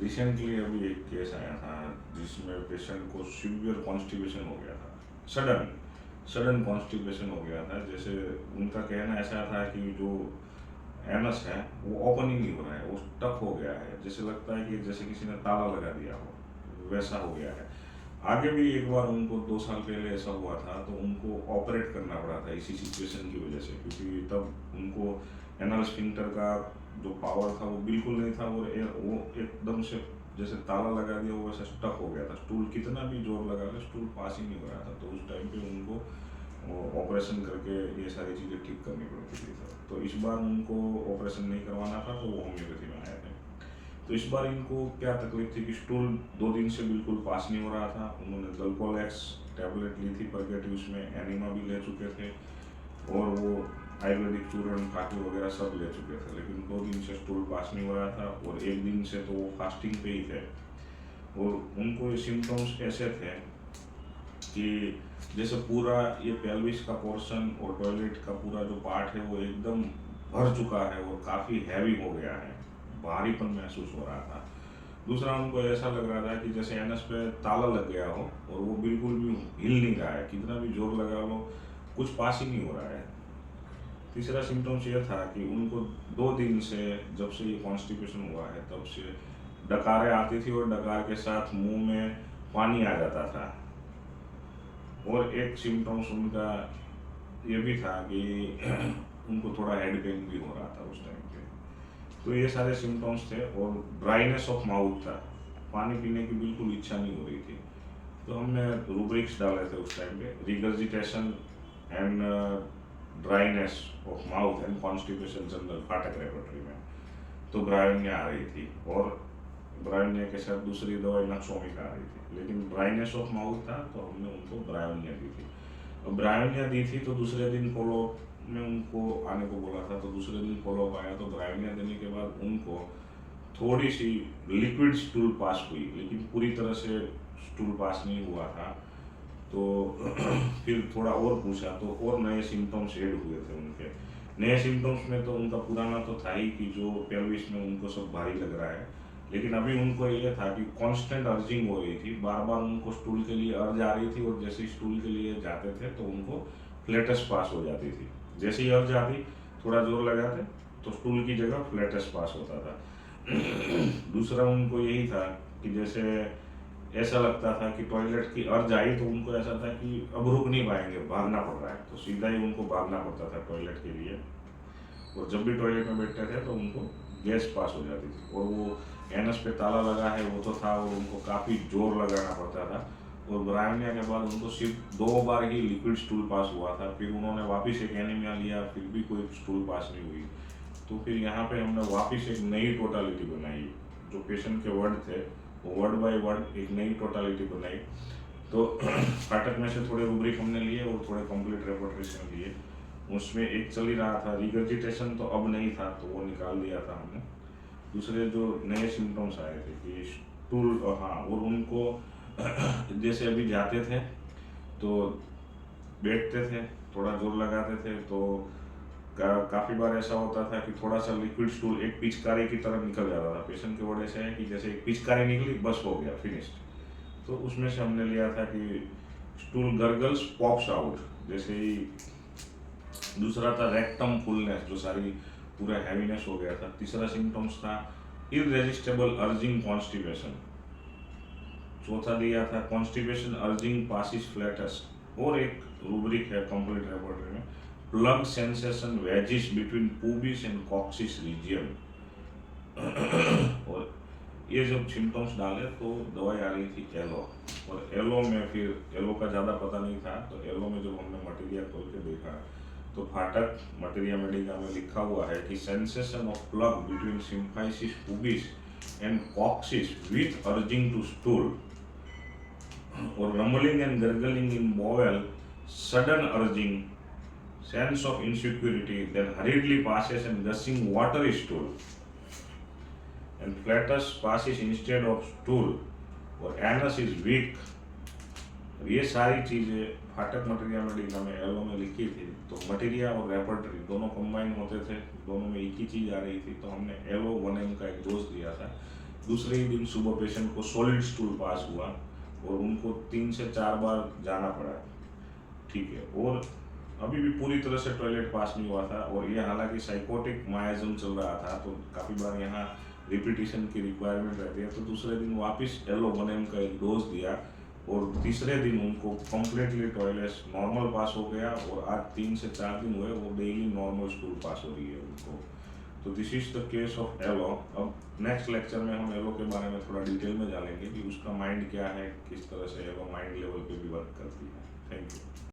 Recently अभी एक case आया था जिसमें पेशेंट को सीवियर कॉन्स्टिपेशन हो गया था। सडन सडन कॉन्स्टिपेशन हो गया था। जैसे उनका कहना ऐसा था कि जो एनस है वो ओपन ही नहीं हो रहा है, वो स्टक हो गया है। जैसे लगता है कि जैसे किसी ने ताला लगा दिया हो, वैसा हो गया है। आगे भी एक बार उनको 2 साल पहले ऐसा हुआ था, तो उनको ऑपरेट करना पड़ा था इसी सिचुएशन की वजह से, क्योंकि तब उनको एनल स्फिंक्टर का जो पावर था वो बिल्कुल नहीं था, और वो एकदम से जैसे ताला लगा दिया वो वैसे स्टक हो गया था। स्टूल कितना भी जोर लगा ले, स्टूल पास ही नहीं हो रहा था। तो उस टाइम पे उनको ऑपरेशन करके ये सारी चीज़ें ठीक करनी पड़ती थी सर। तो इस बार उनको ऑपरेशन नहीं करवाना था, तो वो होम्योपैथी में आए थे। तो इस बार इनको क्या तकलीफ थी कि स्टूल 2 दिन से बिल्कुल पास नहीं हो रहा था। उन्होंने दल्कोलेक्स टैबलेट ली थी परगेटिव, उसमें एनिमा भी ले चुके थे, और वो आयुर्वेदिक चूर्ण काटी वगैरह सब ले चुके थे, लेकिन 2 दिन से स्टूल पास नहीं हो रहा था। और एक दिन से तो वो फास्टिंग पे ही थे, और उनको ये सिम्टम्स ऐसे थे कि जैसे पूरा ये पेल्विस का पोर्शन और टॉयलेट का पूरा जो पार्ट है वो एकदम भर चुका है और काफ़ी हैवी हो गया है, भारीपन महसूस हो रहा था। दूसरा, उनको ऐसा लग रहा था कि जैसे एनस पे ताला लग गया हो, और वो बिल्कुल भी हिल नहीं रहा है, कितना भी जोर लगा लो कुछ पास ही नहीं हो रहा है। तीसरा सिम्टम्स ये था कि उनको 2 दिन से, जब से ये कॉन्स्टिपेशन हुआ है तब से डकारें आती थी, और डकार के साथ मुंह में पानी आ जाता था। और एक सिम्टम्स उनका ये भी था कि उनको थोड़ा हेड पेन भी हो रहा था उस टाइम पे। तो ये सारे सिम्टम्स थे, और ड्राइनेस ऑफ माउथ था, पानी पीने की बिल्कुल इच्छा नहीं हो रही थी। तो हमने रूब्रिक्स डाले थे उस टाइम पे, regurgitation and dryness of mouth and constipation general फाटक रेपर्टरी में। तो ब्रायोनिया आ रही थी, और ब्रायोनिया के साथ दूसरी दवाई नक्सोमिक आ रही थी, लेकिन ड्राइनेस ऑफ माउथ था तो हमने उनको ब्रायोनिया दी थी। और ब्रायोनिया दी थी तो दूसरे दिन फॉलो में उनको आने को बोला था, तो दूसरे दिन फॉलो अप आया। तो ब्रायोनिया देने के बाद उनको थोड़ी सी लिक्विड स्टूल पास हुई, लेकिन पूरी तरह से स्टूल पास नहीं हुआ था। तो फिर थोड़ा और पूछा तो और नए सिम्टम्स ऐड हुए थे उनके। नए सिम्टम्स में तो उनका पुराना तो था ही कि जो पेल्विस में उनको सब भारी लग रहा है, लेकिन अभी उनको ये था कि कांस्टेंट अर्जिंग हो रही थी, बार बार उनको स्टूल के लिए अर्ज आ रही थी, और जैसे स्टूल के लिए जाते थे तो उनको फ्लैटस पास हो जाती थी। जैसे ही अर्ज आती, थोड़ा जोर लगाते तो स्टूल की जगह फ्लैटस पास होता था। दूसरा, उनको यही था कि जैसे ऐसा लगता था कि टॉयलेट की अर्ज आई तो उनको ऐसा था कि अब रुक नहीं पाएंगे, भागना पड़ रहा है, तो सीधा ही उनको भागना पड़ता था टॉयलेट के लिए। और जब भी टॉयलेट में बैठते थे तो उनको गैस पास हो जाती थी, और वो एनस पे ताला लगा है वो तो था, और उनको काफ़ी जोर लगाना पड़ता था। और ब्रायोनिया के बाद उनको सिर्फ 2 बार ही लिक्विड स्टूल पास हुआ था, फिर उन्होंने वापस एक एनीमिया लिया, फिर भी कोई स्टूल पास नहीं हुई। तो फिर यहाँ पे हमने वापस एक नई टोटालिटी बनाई, जो पेशेंट के वर्ड थे वो वर्ड बाय वर्ड एक नई टोटालिटी बनाई। तो फाटक में से थोड़े रूब्रिक हमने लिए और थोड़े कंप्लीट रेपर्टरीज लिए। उसमें एक चल ही रहा था, रिगर्जिटेशन तो अब नहीं था तो वो निकाल दिया था हमने। दूसरे जो नए सिम्टम्स आए थे कि स्टूल, हाँ, और उनको जैसे अभी जाते थे तो बैठते थे, थोड़ा जोर लगाते थे तो काफ़ी बार ऐसा होता था कि थोड़ा सा लिक्विड स्टूल एक पिचकारी की तरह निकल जाता था। पेशेंट के वर्ड ऐसे है कि जैसे एक पिचकारी निकली, बस हो गया, फिनिश्ड। तो उसमें से हमने लिया था कि स्टूल गर्गल्स पॉप्स आउट, जैसे ही। दूसरा था रेक्टम फुलनेस, जो सारी पूरा हैवीनेस हो गया था। तीसरा सिम्टम्स था इररेजिस्टेबल अर्जिंग कॉन्स्टिपेशन। चौथा दिया था कॉन्स्टिपेशन अर्जिंग पासिस फ्लैटस। और एक रूब्रिक है कंप्लीट रेपर्टरी में, plug sensation wedges between pubis and coccyx region. और ये जब सिम्टम्स डाले तो दवाई आ रही थी एलो, और एलो में फिर एलो का ज़्यादा पता नहीं था, तो एलो में जब हमने मटेरिया खोल के देखा तो फाटक मटेरिया मेडिका में लिखा हुआ है कि sensation of plug between symphysis pubis and coccyx with urging to stool, और rumbling and gurgling in bowel, sudden urging, sense of insecurity, then hurriedly passes and gushing water is stool, and flatus passes instead of stool, और anus is weak। ये सारी चीज़ें फाटक materia Medica में yellow में लिखी थी। तो मटेरिया और रेपर्टरी दोनों कंबाइन होते थे, दोनों में एक ही चीज़ आ रही थी, तो हमने एलो 1M का एक डोज दिया था, दूसरे ही दिन सुबह पेशेंट को सॉलिड स्टूल पास हुआ और उनको 3 से 4 बार जाना पड़ा, ठीक है। और अभी भी पूरी तरह से टॉयलेट पास नहीं हुआ था, और ये हालांकि साइकोटिक मायाज़म चल रहा था, तो काफ़ी बार यहाँ रिपीटिशन की रिक्वायरमेंट रहती है। तो दूसरे दिन वापस एलोबोनेम का एक डोज दिया, और तीसरे दिन उनको कम्प्लीटली टॉयलेट नॉर्मल पास हो गया, और आज 3 से 4 दिन हुए वो डेली नॉर्मल स्टूल पास हो रही है उनको। तो this is the case of aloe. अब नेक्स्ट लेक्चर में हम एलो के बारे में थोड़ा डिटेल में जानेंगे कि उसका माइंड क्या है, किस तरह से एलो माइंड लेवल पे भी वर्क करती है। Thank you.